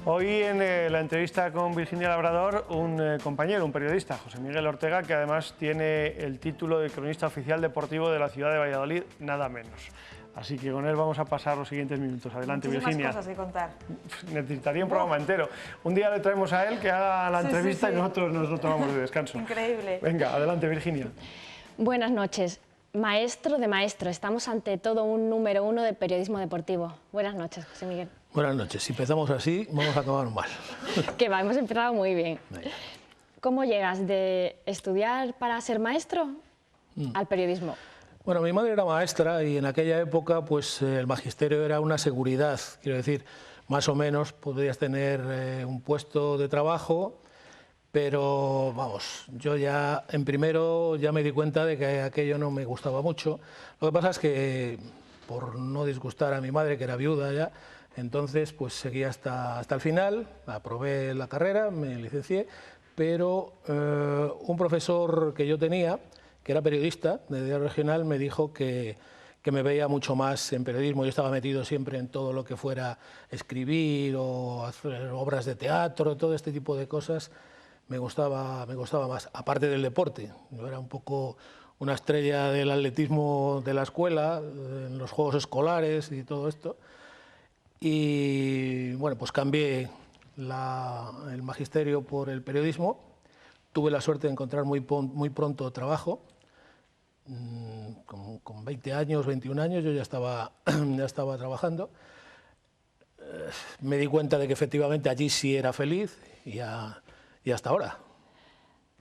Hoy en la entrevista con Virginia Labrador, un compañero, un periodista, José Miguel Ortega, que además tiene el título de cronista oficial deportivo de la ciudad de Valladolid, nada menos. Así que con él vamos a pasar los siguientes minutos. Adelante, Virginia. Muchísimas cosas que contar. Necesitaría un programa entero. Un día le traemos a él que haga la entrevista y nosotros nos lo tomamos de descanso. Increíble. Venga, adelante, Virginia. Buenas noches. Maestro de maestro, estamos ante todo un número uno de periodismo deportivo. Buenas noches, José Miguel. Buenas noches. Si empezamos así, vamos a acabar mal. Que va, hemos empezado muy bien. Vaya. ¿Cómo llegas de estudiar para ser maestro al periodismo? Bueno, mi madre era maestra y en aquella época pues el magisterio era una seguridad. Quiero decir, más o menos podrías tener un puesto de trabajo, pero vamos, yo ya en primero ya me di cuenta de que aquello no me gustaba mucho. Lo que pasa es que, por no disgustar a mi madre, que era viuda ya, entonces pues seguí hasta el final, aprobé la carrera, me licencié, pero un profesor que yo tenía, que era periodista de diario regional, me dijo que me veía mucho más en periodismo. Yo estaba metido siempre en todo lo que fuera escribir o hacer obras de teatro, todo este tipo de cosas. Me gustaba más, aparte del deporte. Yo era un poco una estrella del atletismo de la escuela, en los juegos escolares y todo esto. Y bueno, pues cambié el magisterio por el periodismo. Tuve la suerte de encontrar muy pronto trabajo. Con 20 años, 21 años, yo ya estaba trabajando. Me di cuenta de que efectivamente allí sí era feliz y hasta ahora.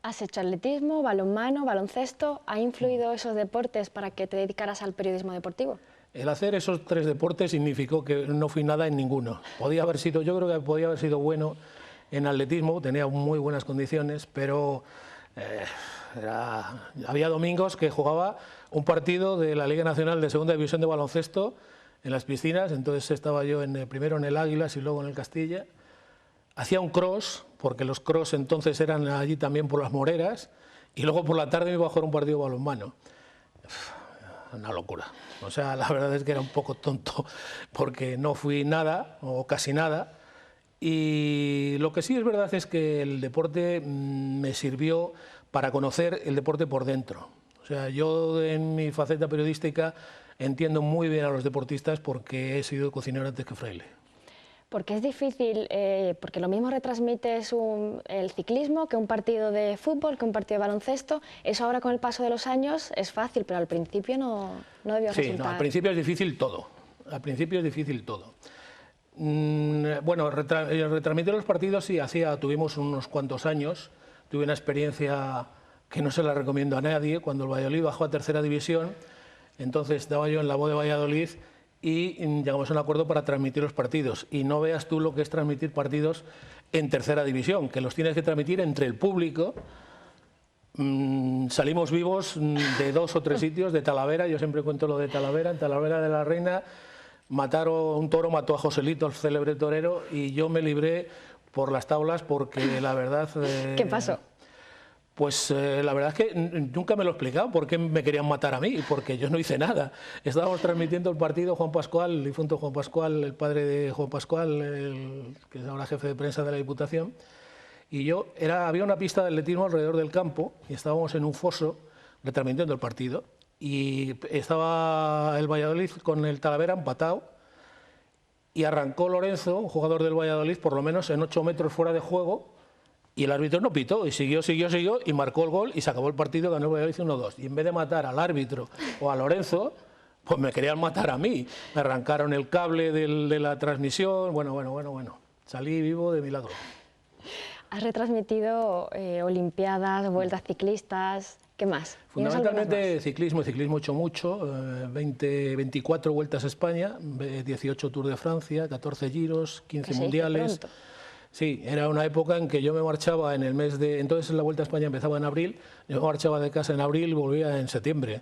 ¿Has hecho atletismo, balonmano, baloncesto? ¿Ha influido esos deportes para que te dedicaras al periodismo deportivo? El hacer esos tres deportes significó que no fui nada en ninguno. Yo creo que podía haber sido bueno en atletismo, tenía muy buenas condiciones, pero había domingos que jugaba un partido de la Liga Nacional de Segunda División de baloncesto en las piscinas, entonces estaba yo primero en el Águilas y luego en el Castilla. Hacía un cross, porque los cross entonces eran allí también por las Moreras, y luego por la tarde me iba a jugar un partido de balonmano. Una locura. O sea, la verdad es que era un poco tonto, porque no fui nada, o casi nada, y lo que sí es verdad es que el deporte me sirvió para conocer el deporte por dentro. O sea, yo en mi faceta periodística entiendo muy bien a los deportistas porque he sido cocinero antes que fraile. Porque es difícil, porque lo mismo retransmites el ciclismo que un partido de fútbol, que un partido de baloncesto. Eso ahora con el paso de los años es fácil, pero al principio no debió resultar. Sí, no, al principio es difícil todo. Al principio es difícil todo. Bueno, retransmitir los partidos sí, tuvimos unos cuantos años. Tuve una experiencia que no se la recomiendo a nadie. Cuando el Valladolid bajó a tercera división, entonces estaba yo en la voz de Valladolid y llegamos a un acuerdo para transmitir los partidos. Y no veas tú lo que es transmitir partidos en tercera división, que los tienes que transmitir entre el público. Salimos vivos de 2 o 3 sitios, de Talavera, yo siempre cuento lo de Talavera, en Talavera de la Reina, un toro mató a Joselito, el célebre torero, y yo me libré por las tablas porque la verdad... ¿Qué pasó? Pues la verdad es que nunca me lo he explicado por qué me querían matar a mí, porque yo no hice nada. Estábamos transmitiendo el partido, Juan Pascual, el difunto Juan Pascual, el padre de Juan Pascual, que es ahora jefe de prensa de la Diputación, y había una pista de atletismo alrededor del campo y estábamos en un foso retransmitiendo el partido y estaba el Valladolid con el Talavera empatado y arrancó Lorenzo, un jugador del Valladolid, por lo menos en 8 metros fuera de juego. Y el árbitro no pitó, y siguió, y marcó el gol, y se acabó el partido, ganó el Valladolid 1-2. Y en vez de matar al árbitro o a Lorenzo, pues me querían matar a mí. Me arrancaron el cable de la transmisión, bueno. Salí vivo de milagro. Has retransmitido olimpiadas, vueltas ciclistas, ¿qué más? Fundamentalmente ciclismo he hecho mucho, 24 vueltas a España, 18 Tour de Francia, 14 giros, 15 mundiales... Sí, era una época en que yo me marchaba en el mes de... Entonces la Vuelta a España empezaba en abril, yo me marchaba de casa en abril y volvía en septiembre.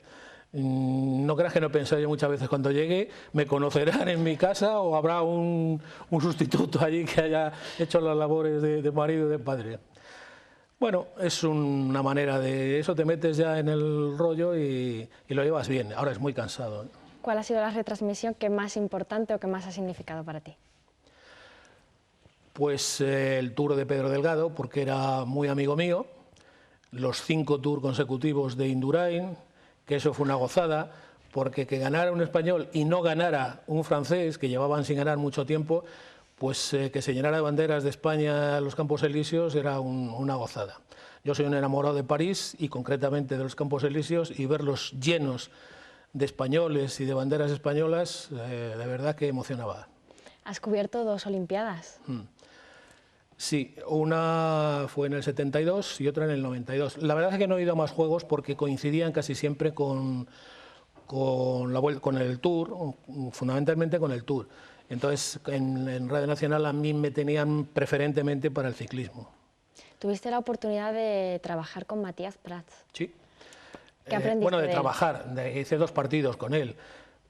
No creas que no pensé yo muchas veces cuando llegue, me conocerán en mi casa o habrá un sustituto allí que haya hecho las labores de marido y de padre. Bueno, es una manera de... Eso te metes ya en el rollo y lo llevas bien. Ahora es muy cansado. ¿Cuál ha sido la retransmisión que más importante o que más ha significado para ti? pues el Tour de Pedro Delgado, porque era muy amigo mío, los 5 Tours consecutivos de Indurain, que eso fue una gozada, porque que ganara un español y no ganara un francés, que llevaban sin ganar mucho tiempo, pues que se llenara de banderas de España los Campos Elíseos era una gozada. Yo soy un enamorado de París y concretamente de los Campos Elíseos, y verlos llenos de españoles y de banderas españolas, de verdad que emocionaba. Has cubierto 2 Olimpiadas. Sí, una fue en el 72 y otra en el 92. La verdad es que no he ido a más juegos porque coincidían casi siempre con el Tour, fundamentalmente con el Tour. Entonces, en Radio Nacional a mí me tenían preferentemente para el ciclismo. Tuviste la oportunidad de trabajar con Matías Prats. Sí. ¿Qué aprendiste bueno, de de él? trabajar, hice 2 partidos con él.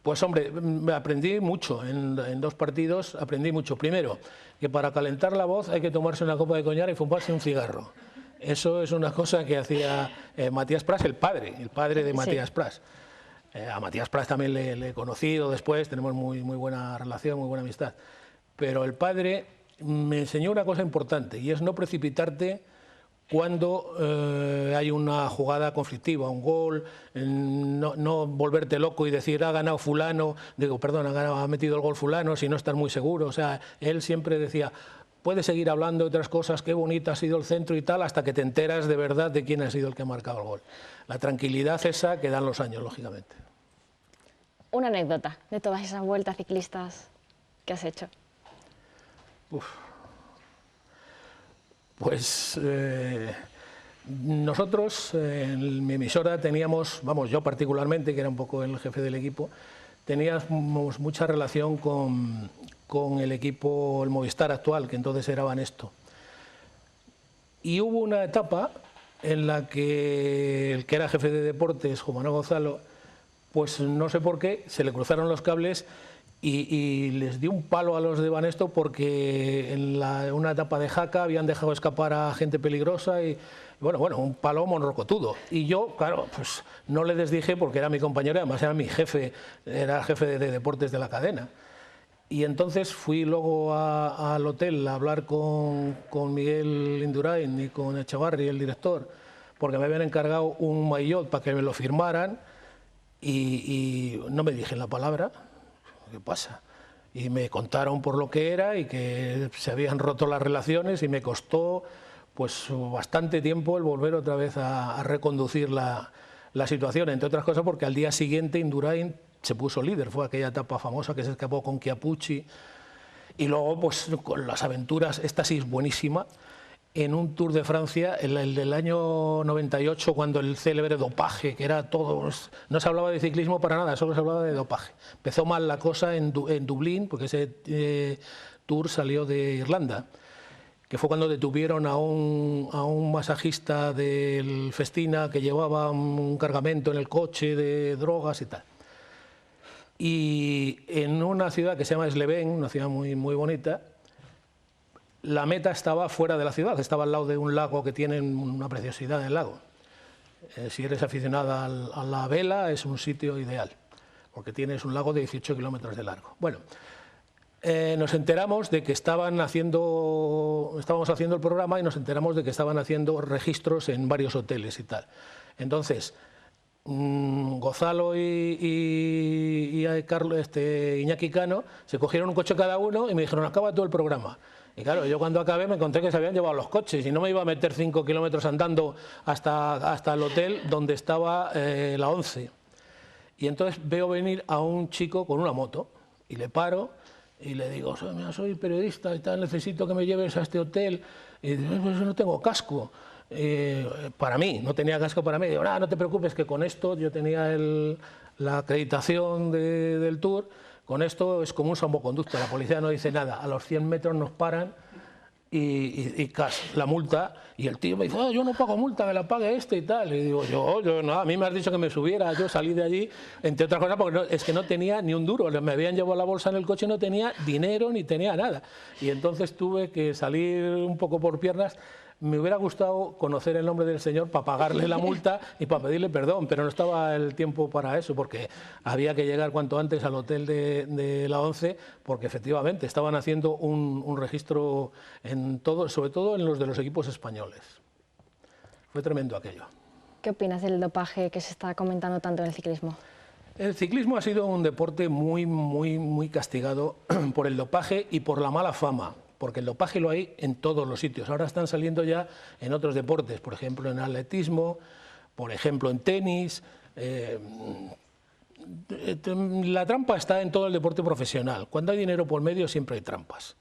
Pues hombre, me aprendí mucho, en 2 partidos aprendí mucho. Primero, que para calentar la voz hay que tomarse una copa de coñac y fumarse un cigarro. Eso es una cosa que hacía Matías Prats, el padre de Matías Prats. A Matías Prats también le he conocido después, tenemos muy buena relación, muy buena amistad. Pero el padre me enseñó una cosa importante, y es no precipitarte cuando hay una jugada conflictiva, un gol, no volverte loco y decir ha ganado fulano, ha metido el gol fulano, si no estás muy seguro. O sea, él siempre decía, puedes seguir hablando de otras cosas, qué bonita ha sido el centro y tal, hasta que te enteras de verdad de quién ha sido el que ha marcado el gol. La tranquilidad esa que dan los años, lógicamente. Una anécdota de todas esas vueltas ciclistas que has hecho. Pues nosotros en mi emisora teníamos, yo particularmente, que era un poco el jefe del equipo, teníamos mucha relación con el equipo, el Movistar actual, que entonces era Banesto. Y hubo una etapa en la que el que era jefe de deportes, Juan Manuel Gonzalo, pues no sé por qué, se le cruzaron los cables y les dio un palo a los de Banesto porque en una etapa de Jaca habían dejado escapar a gente peligrosa y bueno, un palo monrocotudo. Y yo, claro, pues no le desdije porque era mi compañero, además era mi jefe, era jefe de deportes de la cadena. Y entonces fui luego al hotel a hablar con Miguel Indurain y con Echevarri, el director, porque me habían encargado un maillot para que me lo firmaran y no me dije la palabra. ¿Qué pasa? Y me contaron por lo que era y que se habían roto las relaciones y me costó pues bastante tiempo el volver otra vez a reconducir la situación, entre otras cosas porque al día siguiente Indurain se puso líder, fue aquella etapa famosa que se escapó con Chiappucci y luego pues con las aventuras, esta sí es buenísima, en un Tour de Francia, el del año 98, cuando el célebre dopaje, que era todo, no se hablaba de ciclismo para nada, solo se hablaba de dopaje. Empezó mal la cosa en Dublín, porque ese Tour salió de Irlanda, que fue cuando detuvieron a un masajista del Festina que llevaba un cargamento en el coche de drogas y tal. Y en una ciudad que se llama Slevén, una ciudad muy bonita, la meta estaba fuera de la ciudad, estaba al lado de un lago que tiene una preciosidad del lago. Si eres aficionada a la vela, es un sitio ideal, porque tienes un lago de 18 kilómetros de largo. Bueno, nos enteramos de que estábamos haciendo el programa y nos enteramos de que estaban haciendo registros en varios hoteles y tal. Entonces, Gonzalo y Iñaki Cano se cogieron un coche cada uno y me dijeron, acaba todo el programa. Y claro, yo cuando acabé me encontré que se habían llevado los coches y no me iba a meter 5 kilómetros andando hasta el hotel donde estaba la 11. Y entonces veo venir a un chico con una moto y le paro y le digo, soy periodista y tal, necesito que me lleves a este hotel. Y dice, pues no tengo casco. Para mí, no tenía casco para mí. Digo, no te preocupes que con esto yo tenía la acreditación del Tour. Con esto es como un salvoconducto, la policía no dice nada, a los 100 metros nos paran y la multa, y el tío me dice, yo no pago multa, que la pague este y tal. Y digo, yo no, a mí me has dicho que me subiera, yo salí de allí, entre otras cosas, porque es que no tenía ni un duro, me habían llevado la bolsa en el coche, no tenía dinero ni tenía nada. Y entonces tuve que salir un poco por piernas, Me hubiera gustado conocer el nombre del señor para pagarle la multa y para pedirle perdón, pero no estaba el tiempo para eso, porque había que llegar cuanto antes al hotel de la ONCE, porque efectivamente estaban haciendo un registro en todo, sobre todo en los de los equipos españoles. Fue tremendo aquello. ¿Qué opinas del dopaje que se está comentando tanto en el ciclismo? El ciclismo ha sido un deporte muy castigado por el dopaje y por la mala fama, porque el dopaje lo hay en todos los sitios. Ahora están saliendo ya en otros deportes, por ejemplo en atletismo, por ejemplo en tenis. La trampa está en todo el deporte profesional. Cuando hay dinero por medio siempre hay trampas.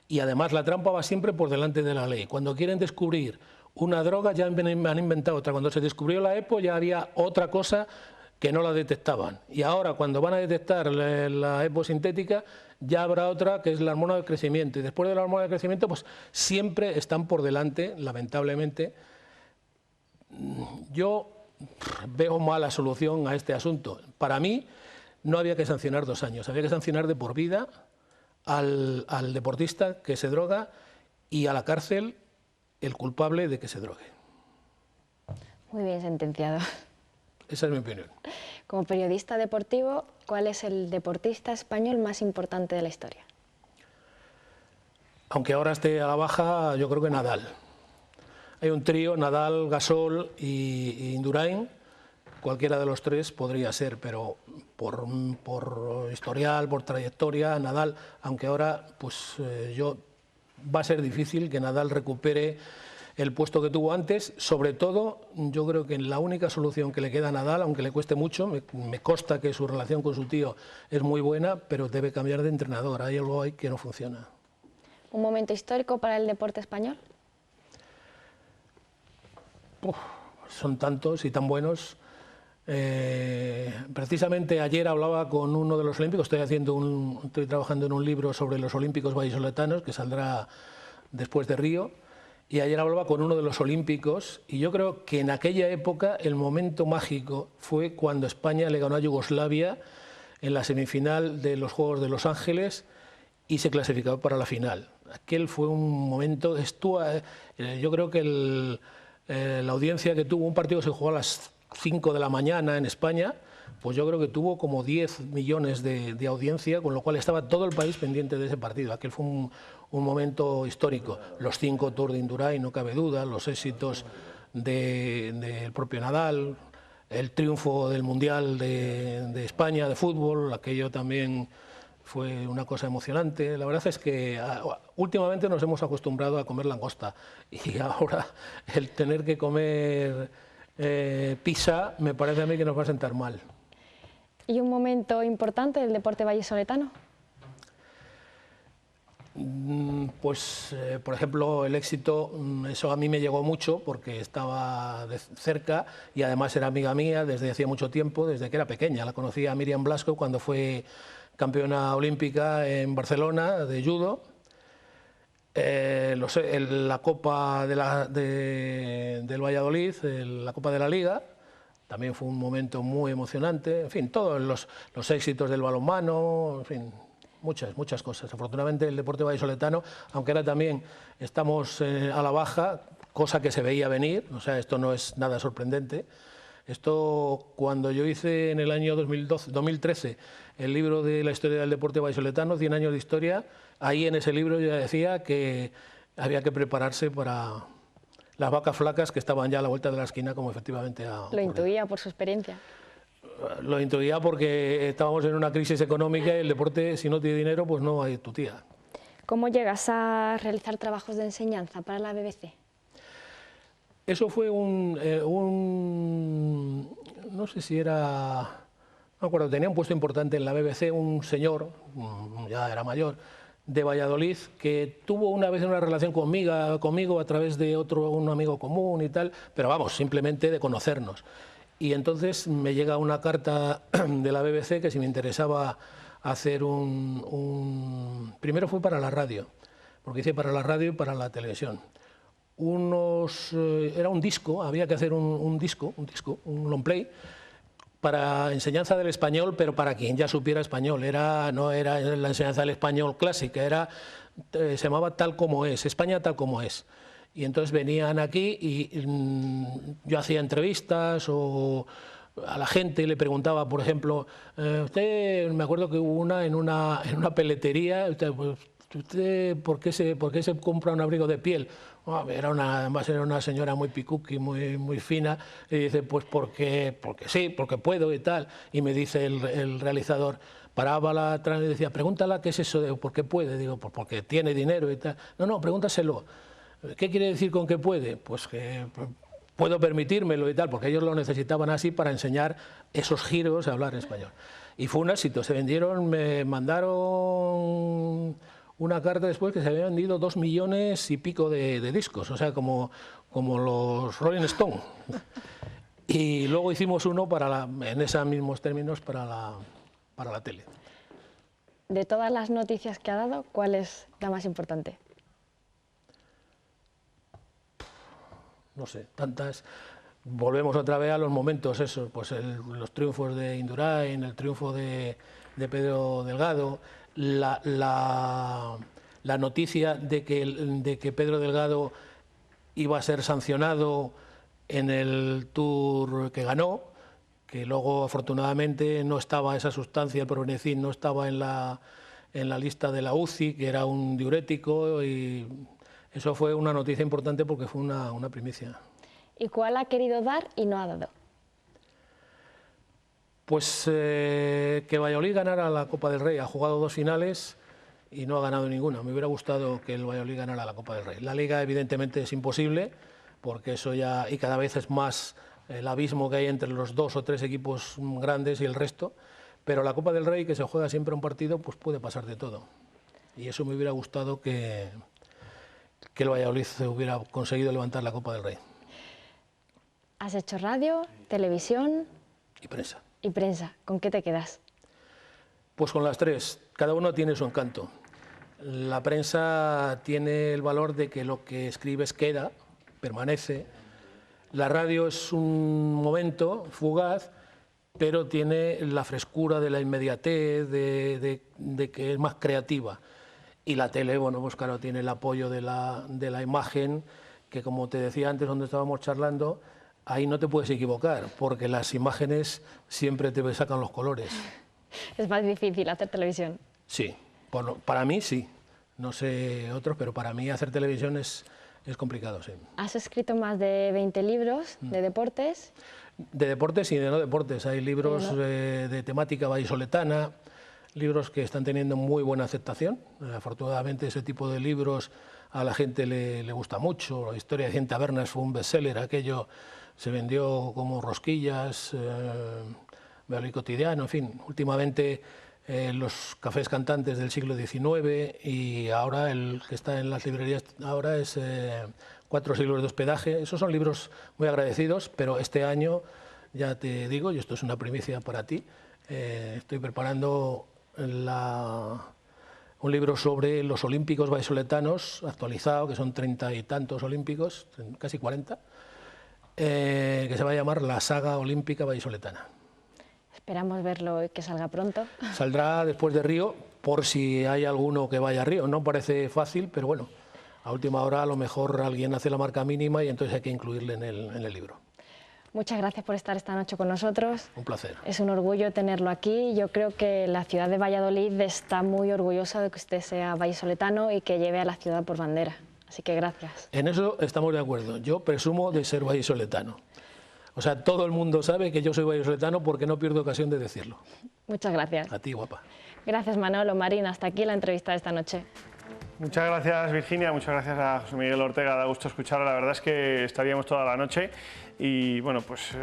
Y además la trampa va siempre por delante de la ley. Cuando quieren descubrir una droga ya han inventado otra. Cuando se descubrió la EPO ya había otra cosa que no la detectaban. Y ahora cuando van a detectar la EPO sintética ya habrá otra que es la hormona del crecimiento. Y después de la hormona del crecimiento pues siempre están por delante, lamentablemente. Yo veo mala solución a este asunto. Para mí no había que sancionar 2 años, había que sancionar de por vida al deportista que se droga y a la cárcel el culpable de que se drogue. Muy bien sentenciado. Esa es mi opinión. Como periodista deportivo, ¿cuál es el deportista español más importante de la historia? Aunque ahora esté a la baja, yo creo que Nadal. Hay un trío, Nadal, Gasol y Indurain. Cualquiera de los 3 podría ser, pero por historial, por trayectoria, Nadal, aunque ahora pues va a ser difícil que Nadal recupere el puesto que tuvo antes. Sobre todo, yo creo que la única solución que le queda a Nadal, aunque le cueste mucho, me consta que su relación con su tío es muy buena, pero debe cambiar de entrenador. Hay algo ahí que no funciona. ¿Un momento histórico para el deporte español? Son tantos y tan buenos. Precisamente ayer hablaba con uno de los olímpicos, estoy trabajando en un libro sobre los olímpicos vallisoletanos que saldrá después de Río, y ayer hablaba con uno de los olímpicos y yo creo que en aquella época el momento mágico fue cuando España le ganó a Yugoslavia en la semifinal de los Juegos de Los Ángeles y se clasificó para la final. Aquel fue un momento, yo creo que la audiencia que tuvo, un partido que se jugó a las 5 de la mañana en España, pues yo creo que tuvo como 10 millones de audiencia, con lo cual estaba todo el país pendiente de ese partido. Aquel fue un momento histórico. Los 5 Tours de Indurain, no cabe duda, los éxitos del propio Nadal, el triunfo del Mundial de España de fútbol, aquello también fue una cosa emocionante. La verdad es que últimamente nos hemos acostumbrado a comer langosta y ahora el tener que comer pizza me parece a mí que nos va a sentar mal. ¿Y un momento importante del deporte vallisoletano? Pues, por ejemplo, el éxito, eso a mí me llegó mucho porque estaba cerca y además era amiga mía desde hacía mucho tiempo, desde que era pequeña. La conocí a Miriam Blasco cuando fue campeona olímpica en Barcelona de judo. La Copa del Valladolid, la Copa de la Liga, también fue un momento muy emocionante. En fin, todos los éxitos del balonmano, en fin, muchas cosas. Afortunadamente el deporte vallisoletano, aunque ahora también estamos a la baja, cosa que se veía venir, o sea, esto no es nada sorprendente. Esto, cuando yo hice en el año 2013 el libro de la historia del deporte vallisoletano, 100 años de historia, ahí en ese libro yo decía que había que prepararse para las vacas flacas que estaban ya a la vuelta de la esquina, como efectivamente ha ocurrido. Lo intuía por su experiencia. Lo intuía porque estábamos en una crisis económica y el deporte, si no tiene dinero, pues no hay tu tía. ¿Cómo llegas a realizar trabajos de enseñanza para la BBC? Eso fue no sé si era, no me acuerdo, tenía un puesto importante en la BBC, un señor, ya era mayor, de Valladolid, que tuvo una vez una relación conmigo a través de un amigo común y tal, pero vamos, simplemente de conocernos. Y entonces me llega una carta de la BBC que si me interesaba hacer primero fue para la radio, porque hice para la radio y para la televisión. Era un disco, había que hacer un long play, para enseñanza del español, pero para quien ya supiera español. No era la enseñanza del español clásica, se llamaba Tal como es, España tal como es. Y entonces venían aquí y yo hacía entrevistas o a la gente le preguntaba, por ejemplo, usted, me acuerdo que hubo una en una peletería, ¿usted por qué se compra un abrigo de piel? Además era una señora muy picuqui, muy fina, y dice, pues porque sí, porque puedo y tal. Y me dice el realizador, paraba la trama y decía, pregúntala qué es eso de por qué puede. Digo, pues porque tiene dinero y tal. No, pregúntaselo. ¿Qué quiere decir con que puede? Pues que puedo permitírmelo y tal, porque ellos lo necesitaban así para enseñar esos giros a hablar español. Y fue un éxito, se vendieron, me mandaron una carta después que se habían vendido 2 millones y pico de discos, o sea, como los Rolling Stones. Y luego hicimos uno en esos mismos términos para la tele. De todas las noticias que ha dado, ¿cuál es la más importante? No sé, tantas. Volvemos otra vez a los momentos esos, pues los triunfos de Indurain, el triunfo de Pedro Delgado, la noticia de que Pedro Delgado iba a ser sancionado en el Tour que ganó, que luego afortunadamente no estaba esa sustancia, el probenecid, no estaba en la lista de la UCI, que era un diurético, y eso fue una noticia importante porque fue una primicia. ¿Y cuál ha querido dar y no ha dado? Pues que Valladolid ganara la Copa del Rey. Ha jugado 2 finales y no ha ganado ninguna. Me hubiera gustado que el Valladolid ganara la Copa del Rey. La Liga evidentemente es imposible, porque eso ya, y cada vez es más el abismo que hay entre los 2 o 3 equipos grandes y el resto, pero la Copa del Rey, que se juega siempre un partido, pues puede pasar de todo. Y eso me hubiera gustado que el Valladolid hubiera conseguido levantar la Copa del Rey. ¿Has hecho radio, televisión? Y prensa. Y prensa. ¿Con qué te quedas? Pues con las 3. Cada uno tiene su encanto. La prensa tiene el valor de que lo que escribes queda, permanece. La radio es un momento fugaz, pero tiene la frescura de la inmediatez, de que es más creativa. Y la tele, bueno, pues claro, tiene el apoyo de la imagen, que como te decía antes, donde estábamos charlando, ahí no te puedes equivocar, porque las imágenes siempre te sacan los colores. ¿Es más difícil hacer televisión? Sí, para mí sí. No sé otros, pero para mí hacer televisión es complicado, sí. Has escrito más de 20 libros de deportes. De deportes y de no deportes. Hay libros de temática vallisoletana, libros que están teniendo muy buena aceptación. Afortunadamente ese tipo de libros a la gente le gusta mucho. La historia de 100 tabernas fue un bestseller, aquello se vendió como rosquillas, Valladolid cotidiano, en fin. Últimamente los cafés cantantes del siglo XIX, y ahora el que está en las librerías ahora es 4 siglos de hospedaje. Esos son libros muy agradecidos, pero este año, ya te digo, y esto es una primicia para ti, estoy preparando un libro sobre los olímpicos vallisoletanos, actualizado, que son 30 y tantos olímpicos, casi 40, que se va a llamar La saga olímpica vallisoletana. Esperamos verlo y que salga pronto. Saldrá después de Río, por si hay alguno que vaya a Río. No parece fácil, pero bueno, a última hora a lo mejor alguien hace la marca mínima y entonces hay que incluirle en el libro. Muchas gracias por estar esta noche con nosotros. Un placer. Es un orgullo tenerlo aquí. Yo creo que la ciudad de Valladolid está muy orgullosa de que usted sea vallisoletano y que lleve a la ciudad por bandera. Así que gracias. En eso estamos de acuerdo. Yo presumo de ser vallisoletano. O sea, todo el mundo sabe que yo soy vallisoletano porque no pierdo ocasión de decirlo. Muchas gracias. A ti, guapa. Gracias, Manolo, Marina. Hasta aquí la entrevista de esta noche. Muchas gracias, Virginia. Muchas gracias a José Miguel Ortega. Da gusto escucharlo. La verdad es que estaríamos toda la noche y, bueno, pues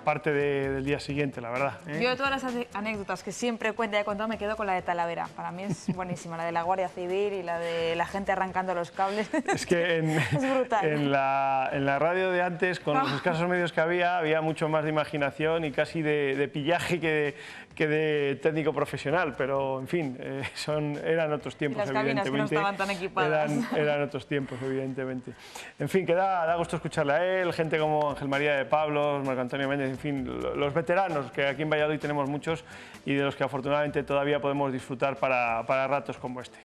parte del día siguiente, la verdad. Yo de todas las anécdotas que siempre cuenta y he contado me quedo con la de Talavera. Para mí es buenísima, la de la Guardia Civil y la de la gente arrancando los cables. Es que es brutal. En la radio de antes, con los escasos medios que había mucho más de imaginación y casi de pillaje que de técnico profesional, pero en fin, eran otros tiempos, y las cabinas que no estaban tan equipadas. Eran otros tiempos, evidentemente. En fin, que da gusto escucharle a él, gente como Ángel María de Pablos, Marco Antonio Méndez, en fin, los veteranos, que aquí en Valladolid tenemos muchos y de los que afortunadamente todavía podemos disfrutar para ratos como este.